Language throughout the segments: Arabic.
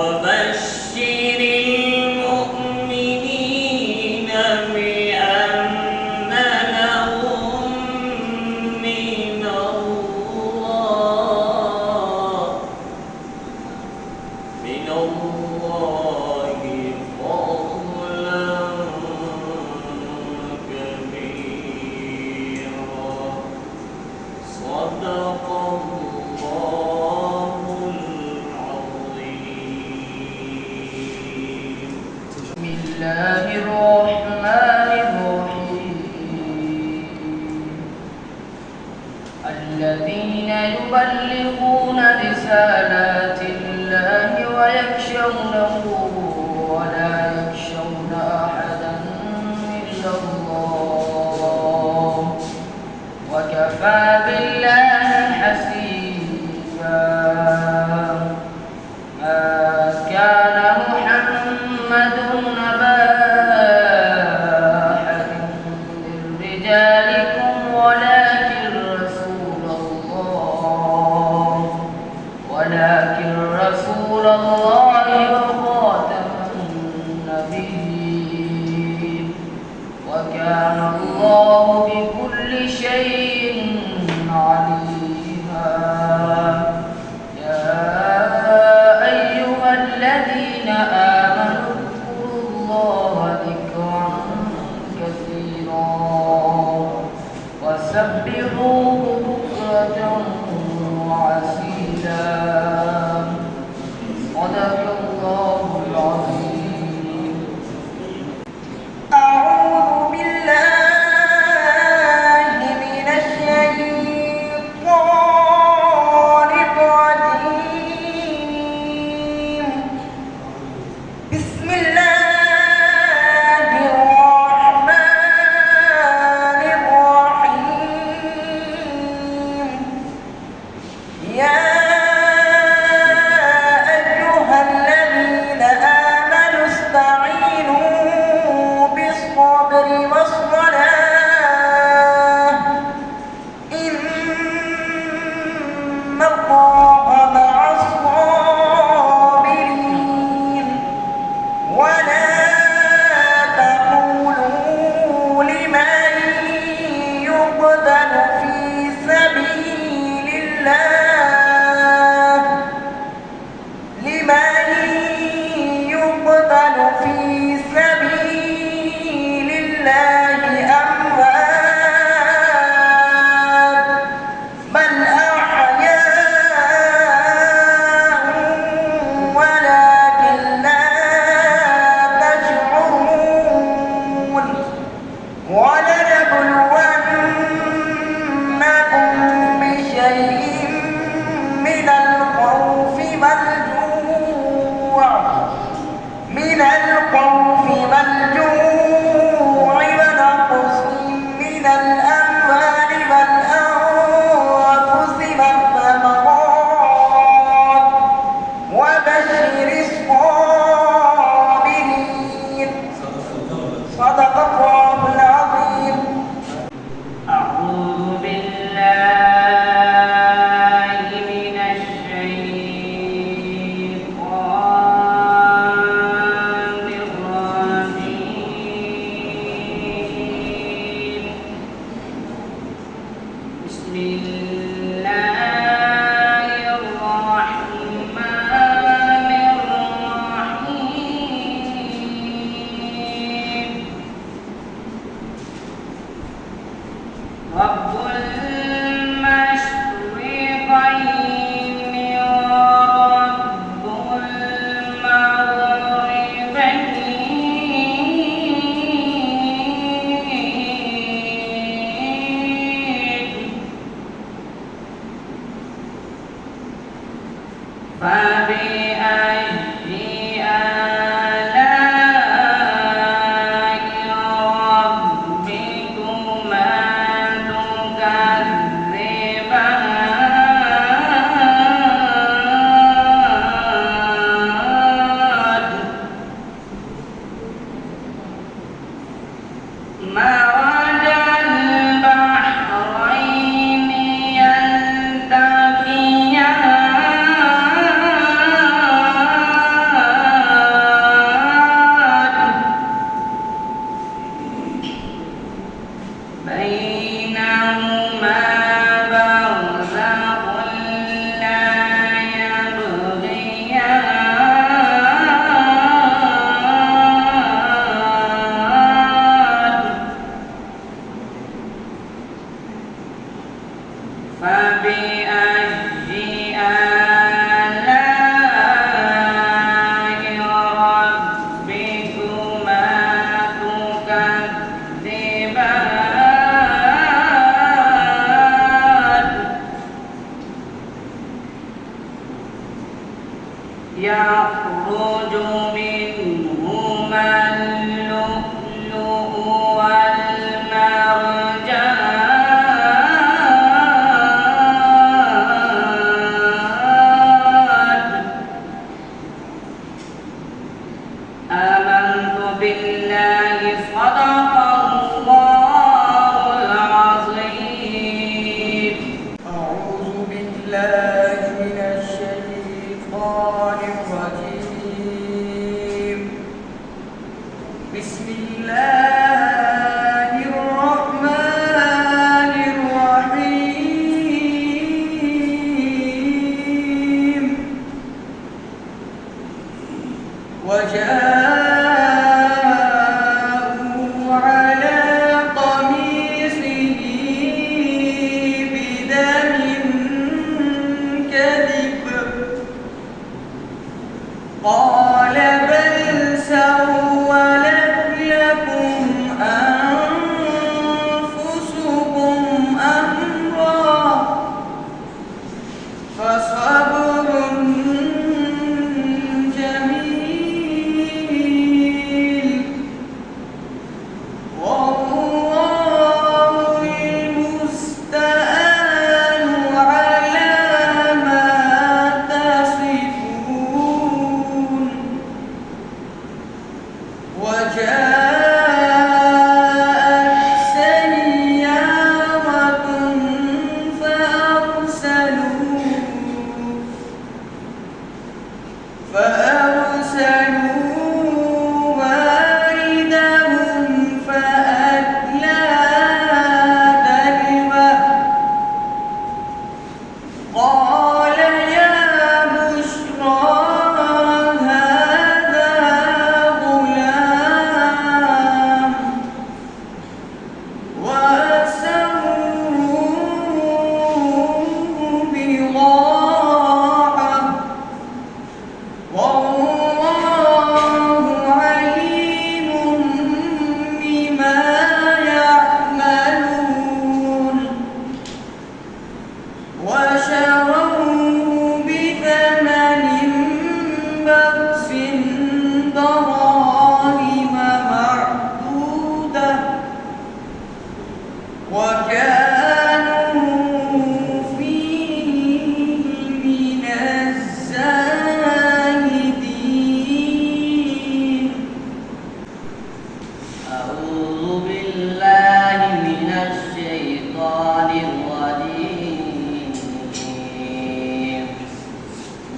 وبشر المؤمنين بأن لهم رسالات الله ويخشونه ولا يخشون أحدا إلا الله وكفى بالله حسيبا. ما كان محمد أبا أحد من رجالكم ولكن رسول الله وخاتم النبيين وكان الله بكل شيء عليما. يا أيها الذين آمنوا اذكروا الله ذكرا كثيرا وسبحوه بكرة وعسيلا. صدق الله العظيم. أعوذ بالله من الشيطان الرجيم. بسم الله الرحمن الرحيم. يا وكانوا فيه من الزاهدين. أعوذ بالله من الشيطان الرجيم.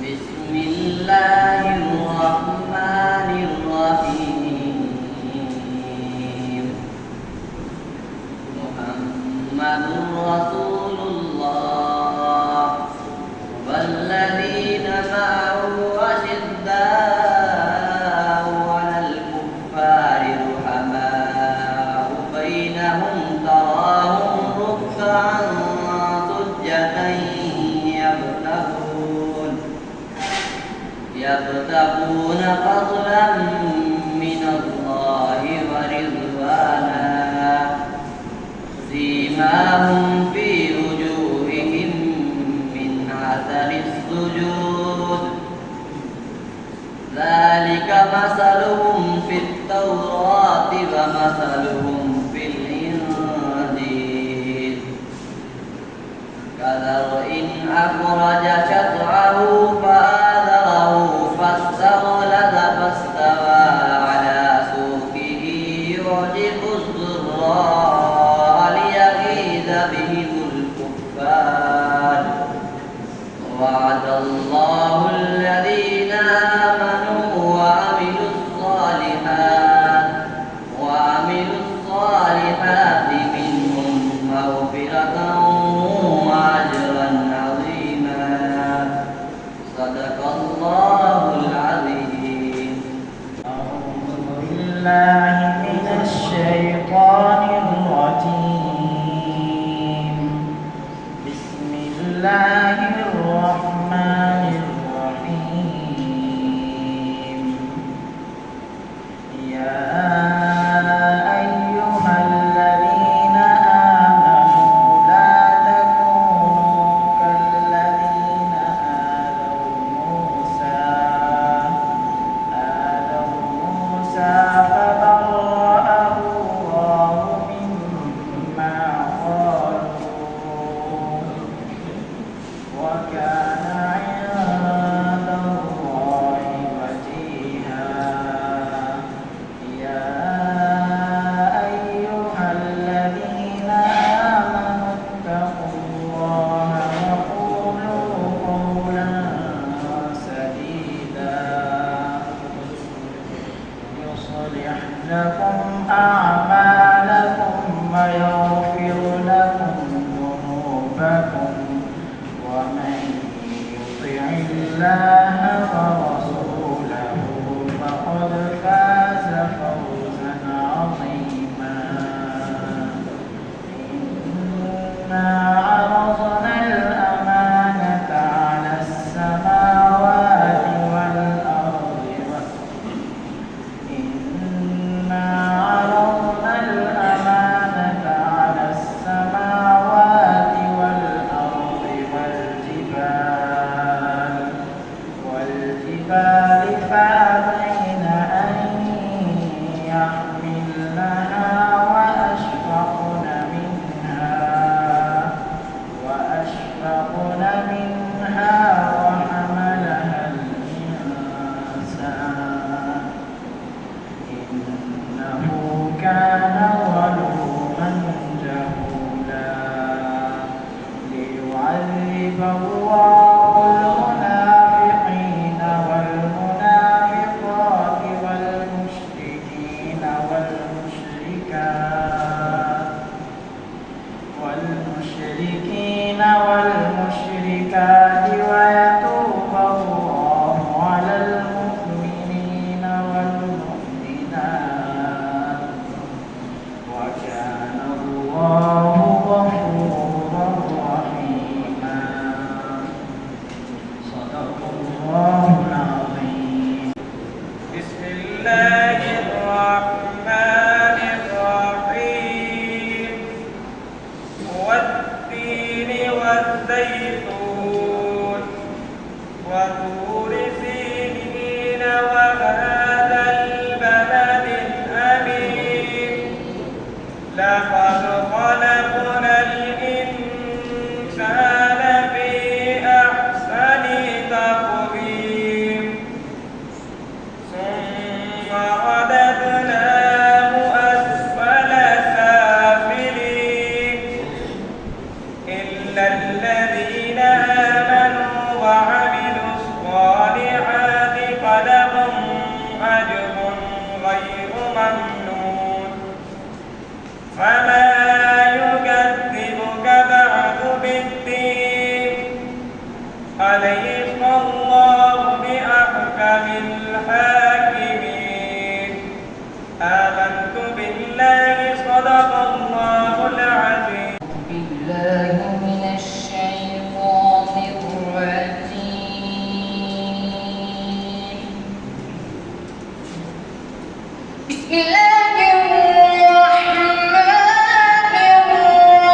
بسم الله الرحمن الرحيم. محمد رسول الله والذين معه أشداء على الكفار رحماء بينهم تراهم ركعا سجدا يبتغون فضلا من الله ورضوانا سيماهم في وجوههم من أثر السجود ذلك مثلهم في التوراة ومثلهم في الإنجيل كزرع أخرج شطأه فآزره فاستغلظ فاستوى على سوقه يعجب الزراع ليغيظ بهم الكفار وعد الله الذين آمنوا وعملوا الصالحات منهم مغفرة وأجرا عظيما. صدق الله العظيم. أعوذ بالله من الشيطان الرجيم. بسم الله الرحمن الرحيم. يا أيها الذين آمنوا لا تكونوا كالذين آذوا موسى فبرأه الله مما قالوا وكان عند الله وجيها. يا أيها الذين آمنوا اتقوا الله وقولوا قولا سديدا يصلح لكم أعمالكم ويغفر لكم ذنوبكم ومن يطع الله ورسوله فقد فاز فوزا عظيما. إنا عرضنا الأمانة على السماوات والأرض إنا عرضنا الأمانة على السماوات والأرض والجبال فأبين أن يحملنها وأشفقن منها وحملها الإنسان إنه كان ظلوما جهولا. ليعذب الله المنافقين والمنافقات والمشركين والمشركات ويتوب الله على المؤمنين والمؤمنات وكان الله غفورا رحيما. صدق الله العظيم. بسم الله الرحمن الرحيم. والتين والزيتون وطور سينين وهذا البلد الأمين لقد خلقنا فما يكذبك بعد بالدين أليس الله بأحكم الحاكمين آمنت بالله صدق الله العظيم بالله من الشيطان الرجيم بسم الله الرحمن الرحيم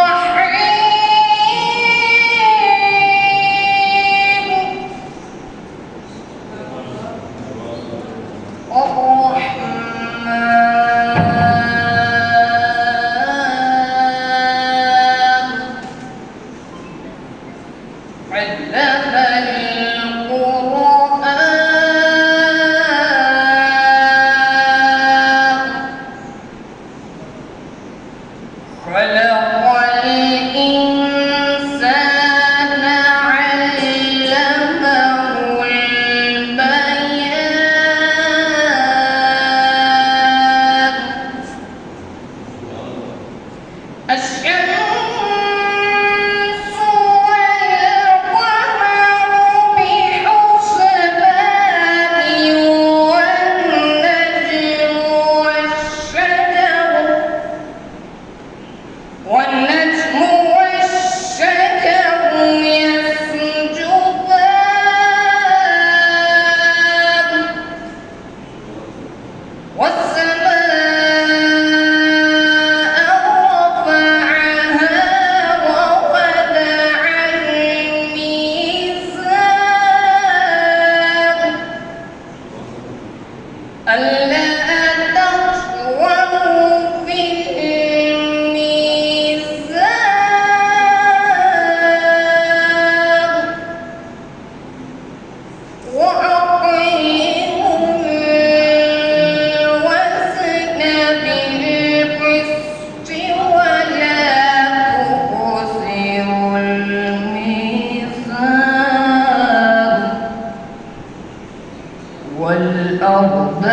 والأرض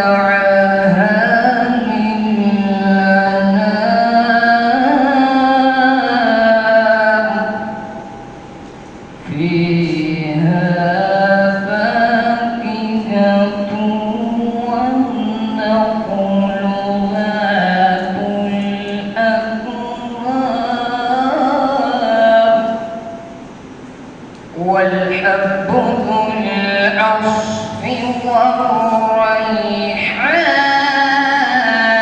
وزرعها للأنام فيها فاكهة والنخل ذات الأكمام والحب ذو العصف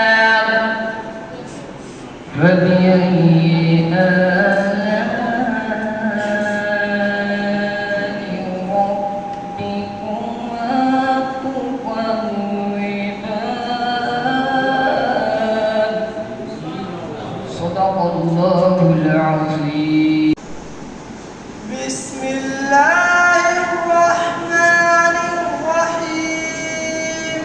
والريحان فبأي آلاء ربكما تكذبان صدق الله العظيم بسم الله الرحمن الرحيم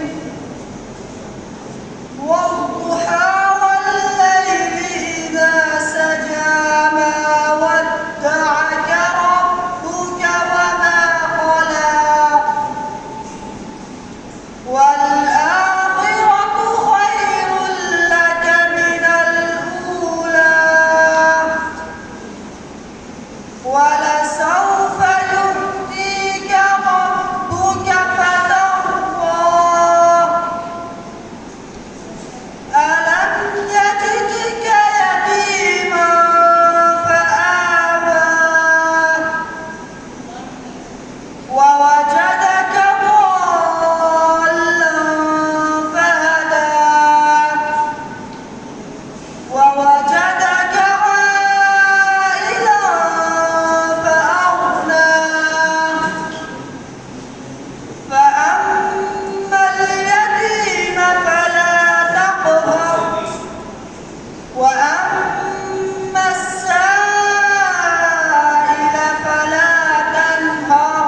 والضحى والليل إذا سجى ما ودعك ربك وما قلى والآخرة خير لك من الأولى ولسوف يؤتيك ربك فترضى ألم يجدك يتيما فآوى ووجدك ضالا فهدى ووجدك عائلا فأغنى فأما اليتيم فلا تقهر وأما السائل فلا تنهر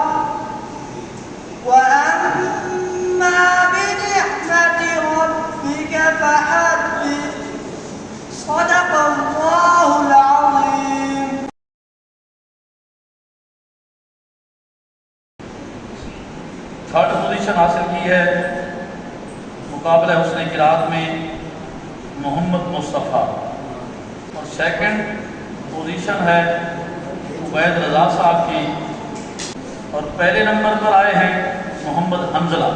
وأما بنعمة ربك فحدث صدق الله العظيم third position हासिल की है मुकाबला हुस्न क़िराअत में मोहम्मद मुस्तफ़ा और सेकंड पोजीशन है उबैद रज़ा साहब की और पहले नंबर पर आए हैं मोहम्मद हंजला।